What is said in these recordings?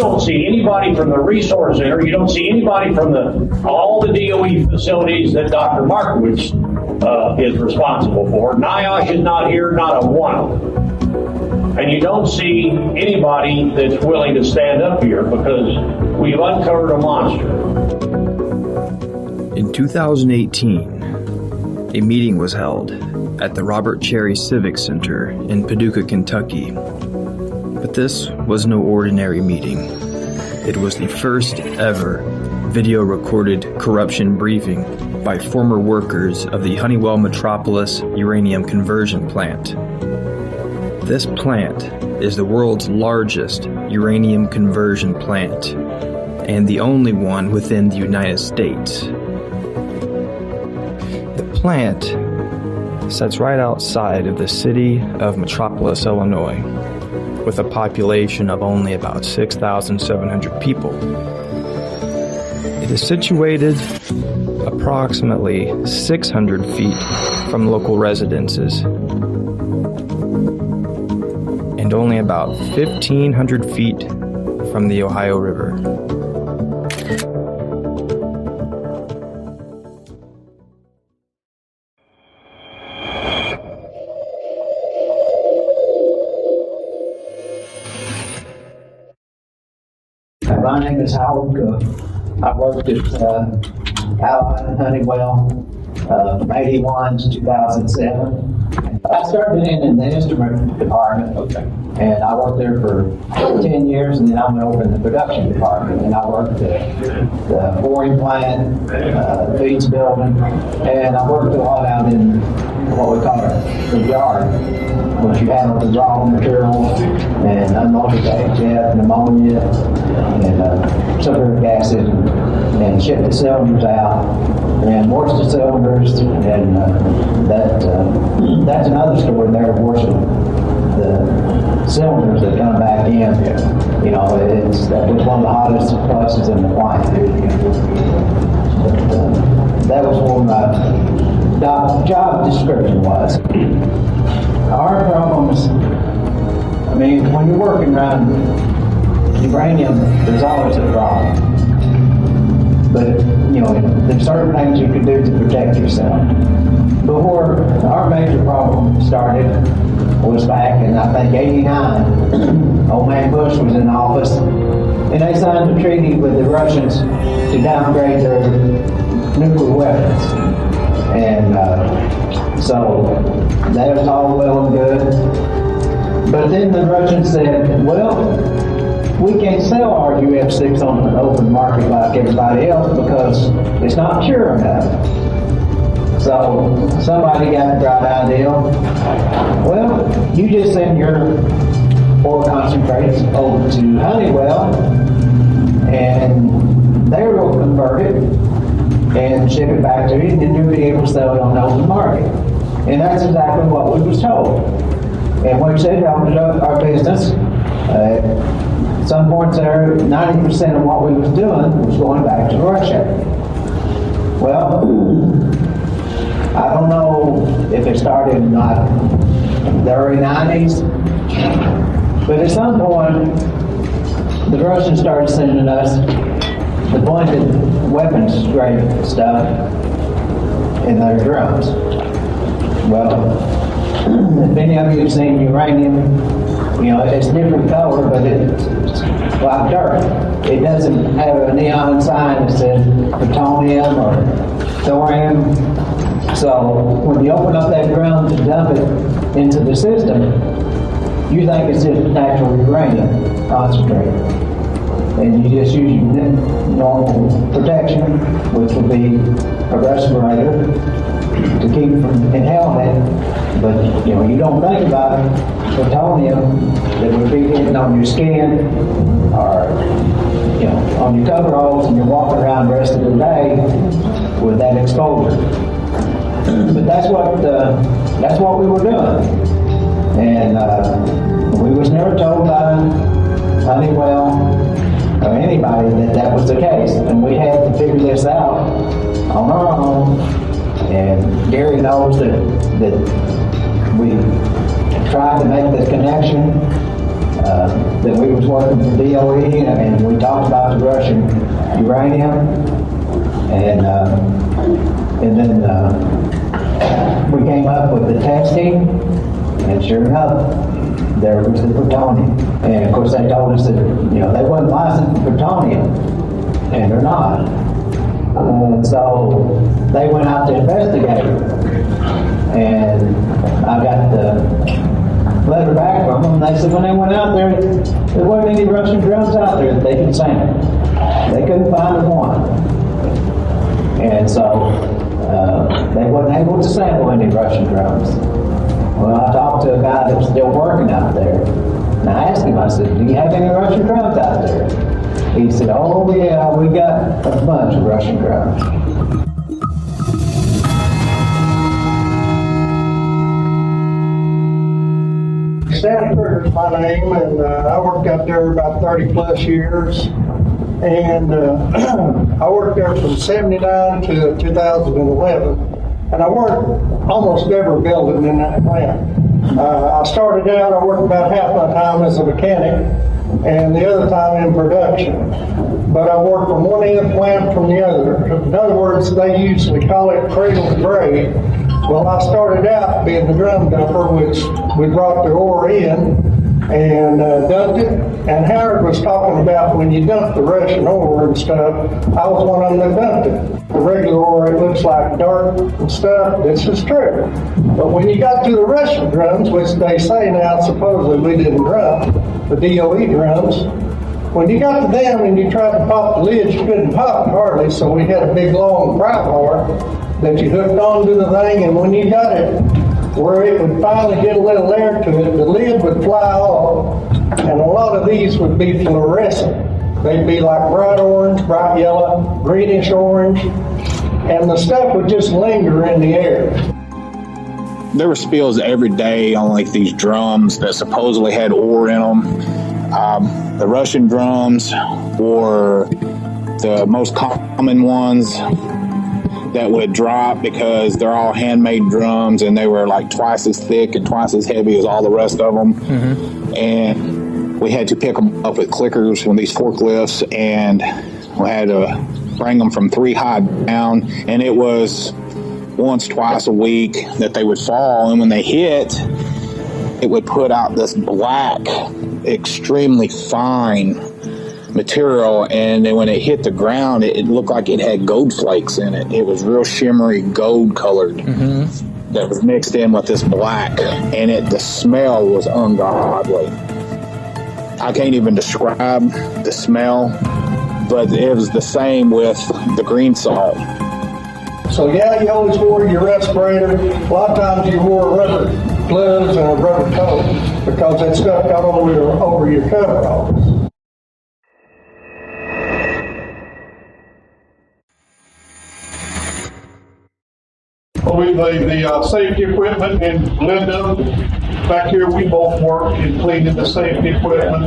don't see anybody from the Resource Center. You don't see anybody from all the DOE facilities that Dr. Markowitz is responsible for. NIOSH is not here, not a one of them. And you don't see anybody that's willing to stand up here because we've uncovered a monster. In 2018, a meeting was held at the Robert Cherry Civic Center in Paducah, Kentucky. But this was no ordinary meeting. It was the first ever video-recorded corruption briefing by former workers of the Honeywell Metropolis Uranium Conversion Plant. This plant is the world's largest uranium conversion plant, and the only one within the United States. The plant sits right outside of the city of Metropolis, Illinois, with a population of only about 6,700 people. It is situated approximately 600 feet from local residences and only about 1,500 feet from the Ohio River. My name is Howard Cook. I worked at Allied Honeywell from 81 to 2007. I started in the instrument department, and I worked there for 10 years, and then I went over in the production department, and I worked at the boring plant, feeds building, and I worked a lot out in what we call the yard, which you handle the raw materials and unloaded HF and ammonia and sulfuric acid and ship the cylinders out and wash the cylinders, and that's another story there, washing the cylinders that come back in. You know, that was one of the hottest places in the plant. But, that was what my job description was. Our problems, I mean, when you're working around uranium, there's always a problem. But, you know, there's certain things you can do to protect yourself. Before our major problem started was back in, I think, 89. Old man Bush was in office, and they signed a treaty with the Russians to downgrade their nuclear weapons. And so that was all well and good. But then the Russians said, well, we can't sell our UF6 on the open market like everybody else because it's not pure enough. So somebody got the bright idea, well, you just send your ore concentrates over to Honeywell and they will convert it and ship it back to you, and then you'll be able to sell it on the open market. And that's exactly what we was told. And we said that was our business. At some points there, 90% of what we was doing was going back to Russia. Well, I don't know if it started in like the early 90s, but at some point, the Russians started sending us the blended weapons grade stuff in their drums. Well, if any of you have seen uranium, you know, it's different color, but it's like dirt. It doesn't have a neon sign that says plutonium or thorium. So when you open up that drum to dump it into the system, you think it's just natural uranium concentrate. And you just use your normal protection, which would be a respirator to keep from inhaling it. But you know, you don't think about plutonium that would be hitting on your skin or you know, on your coveralls, and you're walking around the rest of the day with that exposure. But that's what we were doing, and we was never told by Honeywell or anybody that was the case, and we had to figure this out on our own. And Gary knows that we tried to make this connection that we was working for DOE, and we talked about the Russian uranium, and then we came up with the testing, and sure enough, there was the plutonium. And of course they told us that, they wasn't licensed for plutonium, and they're not. So they went out to investigate, and I got the letter back from them. They said when they went out there wasn't any Russian drums out there that they could sample. They couldn't find one. And so they wasn't able to sample any Russian drums. Well, I talked to a guy that was still working out there, and I asked him, I said, do you have any Russian drums out there? He said, oh yeah, we got a bunch of Russian drums. Stanley Kruger is my name, and I worked out there about 30 plus years. And I worked there from 79 to 2011. And I worked almost every building in that plant. I started out, I worked about half my time as a mechanic and the other time in production. But I worked from one end of the plant from the other. In other words, they usually call it cradle to grave. Well, I started out being the Grum Dumper, which we brought the ore in and dumped it. And Howard was talking about when you dump the Russian ore and stuff, I was one of them that dumped it. The regular ore, it looks like dirt and stuff. This is true. But when you got to the Russian drums, which they say now supposedly we didn't drum, the DOE drums, when you got to them and you tried to pop the lids, you couldn't pop it hardly, so we had a big long pry bar that you hooked onto the thing, and when you got it where it would finally get a little air to it, the lid would fly off, and a lot of these would be fluorescent. They'd be like bright orange, bright yellow, greenish orange, and the stuff would just linger in the air. There were spills every day on like these drums that supposedly had ore in them. The Russian drums were the most common ones that would drop because they're all handmade drums and they were like twice as thick and twice as heavy as all the rest of them. Mm-hmm. And we had to pick them up with clickers on these forklifts, and we had to bring them from 3 high down, and it was once, twice a week that they would fall, and when they hit, it would put out this black, extremely fine material, and then when it hit the ground, it looked like it had gold flakes in it. It was real shimmery, gold colored. Mm-hmm. That was mixed in with this black, and the smell was ungodly. I can't even describe the smell, but it was the same with the green salt. So yeah, you always wore your respirator. A lot of times you wore rubber gloves and a rubber coat because that stuff got over your coveralls. We laid the safety equipment in Linda. Back here, we both work in cleaning the safety equipment,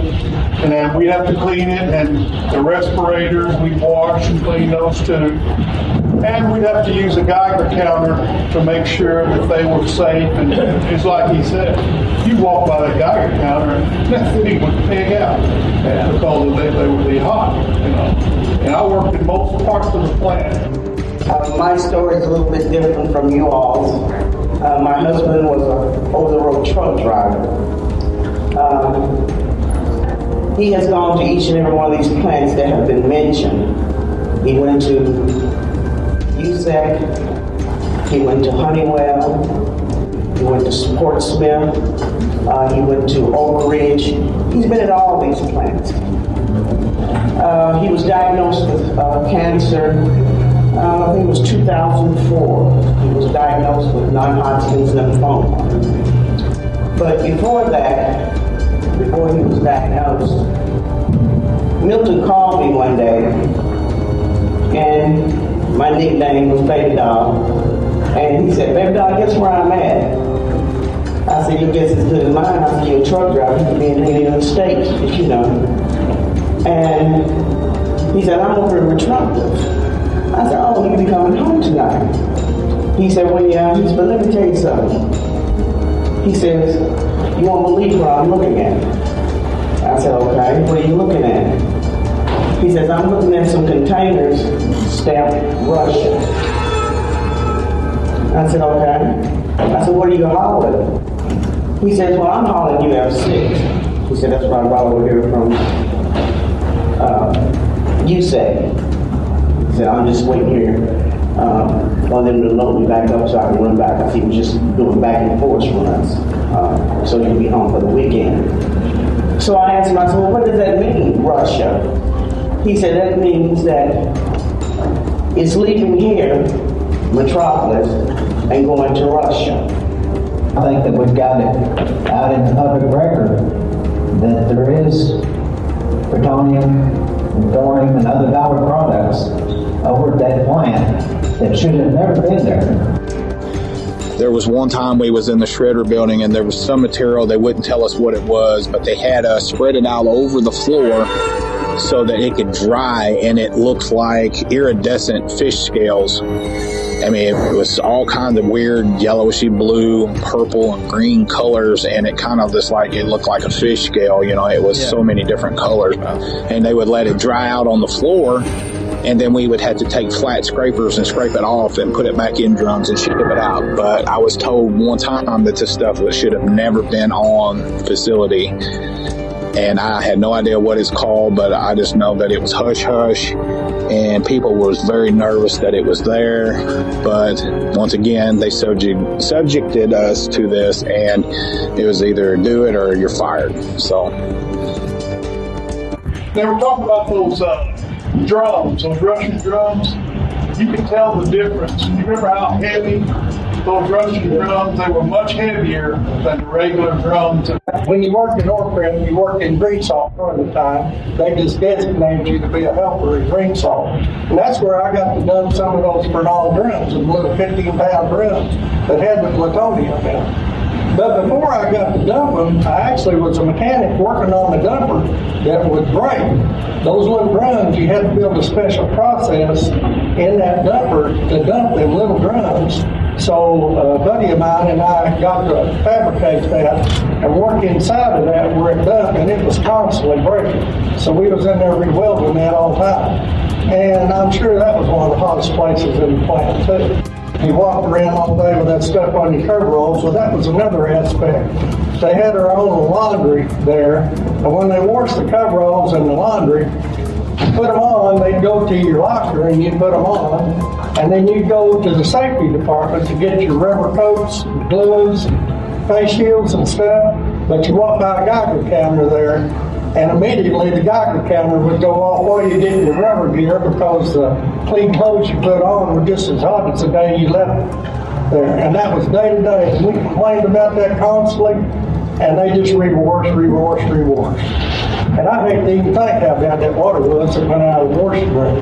and then we have to clean it, and the respirators, we wash and clean those too. And we'd have to use a Geiger counter to make sure that they were safe, and it's like he said, you walk by the Geiger counter, and that thing would pig out because they would be hot, And I worked in most parts of the plant. My story is a little bit different from you all's. My husband was an over-the-road truck driver. He has gone to each and every one of these plants that have been mentioned. He went to USEC, he went to Honeywell, he went to Portsmouth, he went to Overreach. He's been at all these plants. He was diagnosed with cancer. I think it was 2004. He was diagnosed with non-Hodgkin's lymphoma. But before that, before he was diagnosed, Milton called me one day, and my nickname was Baby Doll. And he said, Baby Doll, guess where I'm at? I said, your guess is good as mine. I said, you're a truck driver. You could be in any of the states, And he said, I'm over in Metropolis. I said, oh, you can be coming home tonight. He said, well, yeah. He said, but let me tell you something. He says, you won't believe what I'm looking at. I said, okay, what are you looking at? He says, I'm looking at some containers stamped Russia. I said, okay. I said, what are you hauling? He says, well, I'm hauling UF6. He said, that's what I brought over here from USAC. He said, I'm just waiting here for them to load me back up so I can run back. I think he was just doing back and forth runs so he could be home for the weekend. So I asked him, I said, well, what does that mean, Russia? He said, that means that it's leaving here, Metropolis, and going to Russia. I think that we've got it out in the public record that there is plutonium and thorium and other dollar products over at that plant that should have never been there. There was one time we was in the shredder building and there was some material, they wouldn't tell us what it was, but they had us spread it out over the floor so that it could dry, and it looked like iridescent fish scales. I mean, it was all kinds of weird yellowishy blue, purple, and green colors, and it kind of just like, it looked like a fish scale, you know, it was so many different colors. And they would let it dry out on the floor, and then we would have to take flat scrapers and scrape it off and put it back in drums and ship it out. But I was told one time that this stuff should have never been on facility. And I had no idea what it's called, but I just know that it was hush-hush, and people was very nervous that it was there. But once again, they subjected us to this, and it was either do it or you're fired. So They were talking about those drums, those Russian drums. You can tell the difference. You remember how heavy those Russian drums? They were much heavier than the regular drums. When you worked in Overreach, you worked in green salt part of the time. They just designated you to be a helper in green salt. And that's where I got to dump some of those Bernal drums, the little 15-pound drums that had the plutonium in them. But before I got to dump them, I actually was a mechanic working on the dumper that would break. Those little drums, you had to build a special process in that dumper to dump them little drums. So a buddy of mine and I got to fabricate that and work inside of that where it dumped, and it was constantly breaking. So we was in there rewelding that all the time. And I'm sure that was one of the hottest places in the plant too. You walked around all day with that stuff on your coveralls, so that was another aspect. They had their own laundry there, and when they washed the coveralls in the laundry, put them on, they'd go to your locker and you'd put them on, and then you'd go to the safety department to get your rubber coats, gloves, face shields and stuff, but you walk by a Geiger counter there, and immediately the Geiger counter would go off while you're getting your rubber gear, because the clean clothes you put on were just as hot as the day you left there. And that was day to day. And we complained about that constantly, and they just rewash. And I hate to even think how bad that water was that went out of the washing room.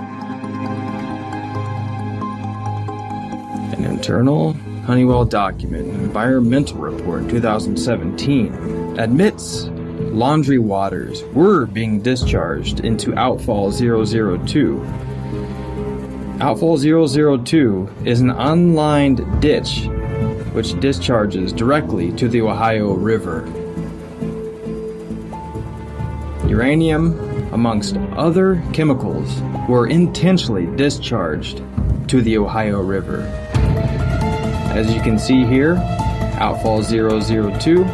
An internal Honeywell document, environmental report 2017, admits laundry waters were being discharged into outfall 002. Outfall 002 is an unlined ditch which discharges directly to the Ohio River. Uranium, amongst other chemicals, were intentionally discharged to the Ohio River. As you can see here, outfall 002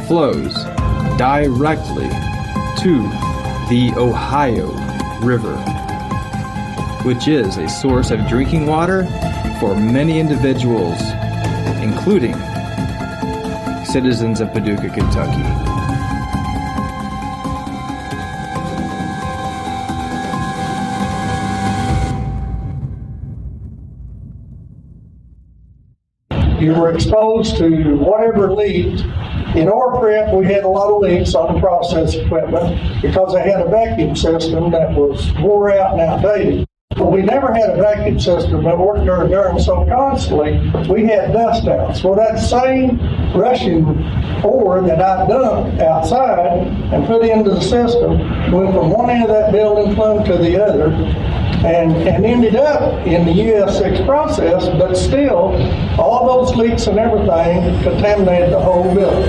flows directly to the Ohio River, which is a source of drinking water for many individuals, including citizens of Paducah, Kentucky. You were exposed to whatever leaked. In Overreach, we had a lot of leaks on the process equipment because they had a vacuum system that was wore out and outdated. But we never had a vacuum system that worked during, so constantly we had dust outs. Well, that same Russian ore that I dumped outside and put into the system went from one end of that building plumb to the other, and ended up in the UF6 process, but still, all those leaks and everything contaminated the whole building.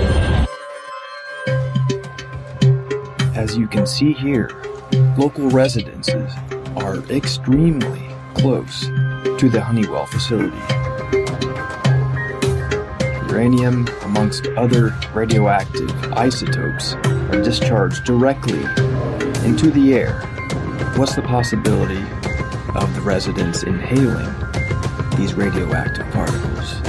As you can see here, local residences are extremely close to the Honeywell facility. Uranium, amongst other radioactive isotopes, are discharged directly into the air. What's the possibility of the residents inhaling these radioactive particles?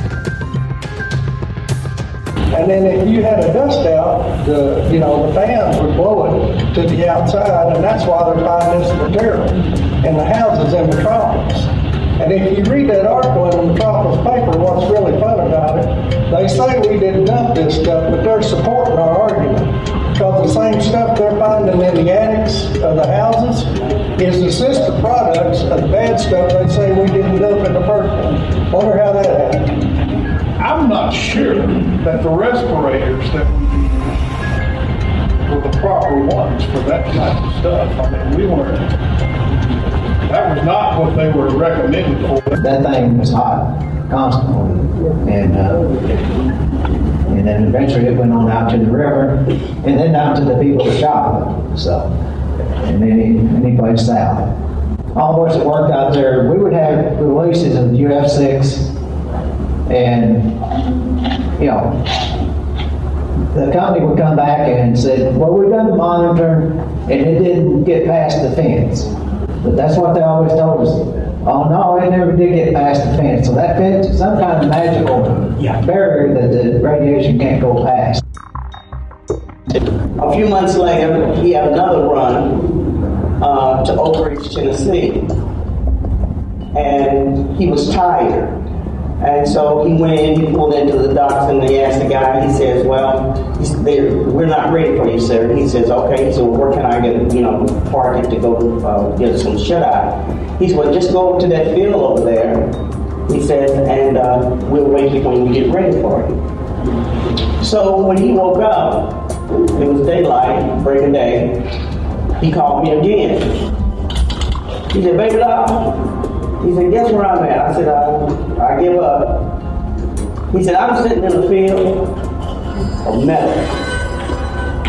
And then if you had a dust out, the fans would blow it to the outside, and that's why they're finding this material in the houses in Metropolis. And if you read that article in the Metropolis paper, what's really fun about it, they say we didn't dump this stuff, but they're supporting our argument. Because the same stuff they're finding in the attics of the houses is the sister products of the bad stuff they say we didn't dump in the first one. Wonder how that happened. I'm not sure that the respirators that we used were the proper ones for that type of stuff. I mean, that was not what they were recommended for. That thing was hot constantly, and then eventually it went on out to the river, and then down to the people's shop. So, and any place south. All of us that worked out there, we would have releases of UF6, and the company would come back and say, well, we've done the monitor, and it didn't get past the fence. But that's what they always told us. Oh no, it never did get past the fence. So that fence is some kind of magical barrier that the radiation can't go past. A few months later, he had another run to Overreach, Tennessee. And he was tired. And so he went in, he pulled into the docks, and they asked the guy, he says, well, we're not ready for you, sir. He says, okay. He said, well, where can I get, park it to go get some shut-eye? He said, well, just go over to that field over there, he says, and we'll wait here when you get ready for it. So when he woke up, it was daylight, breaking day, he called me again. He said, baby doll. He said, guess where I'm at? I said, I give up. He said, I'm sitting in a field of metal.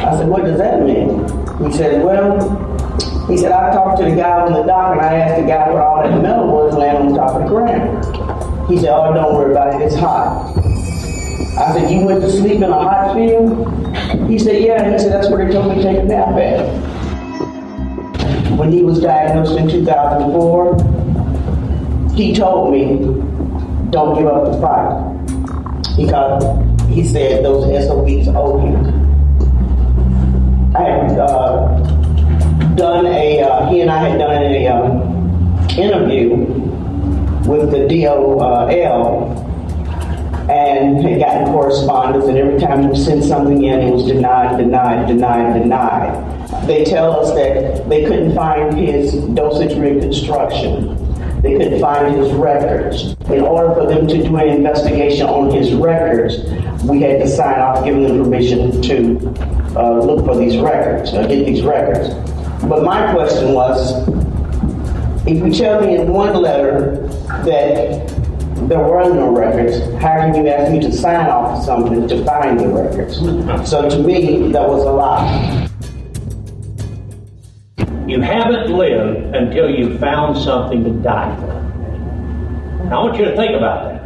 I said, what does that mean? He said, he said, I talked to the guy on the dock, and I asked the guy where all that metal was laying on top of the ground. He said, oh, don't worry about it, it's hot. I said, you went to sleep in a hot field? He said, yeah. He said, that's where they told me to take a nap at. When he was diagnosed in 2004, he told me, don't give up the fight. Because he said those SOBs owe him. I had he and I had done an interview with the DOL and had gotten correspondence, and every time we sent something in, it was denied. They tell us that they couldn't find his dosage reconstruction. They couldn't find his records. In order for them to do an investigation on his records, we had to sign off giving them permission to look for these records, get these records. But my question was, if you tell me in one letter that there were no records, how can you ask me to sign off something to find the records? So to me, that was a lie. You haven't lived until you found something to die for. Now, I want you to think about that.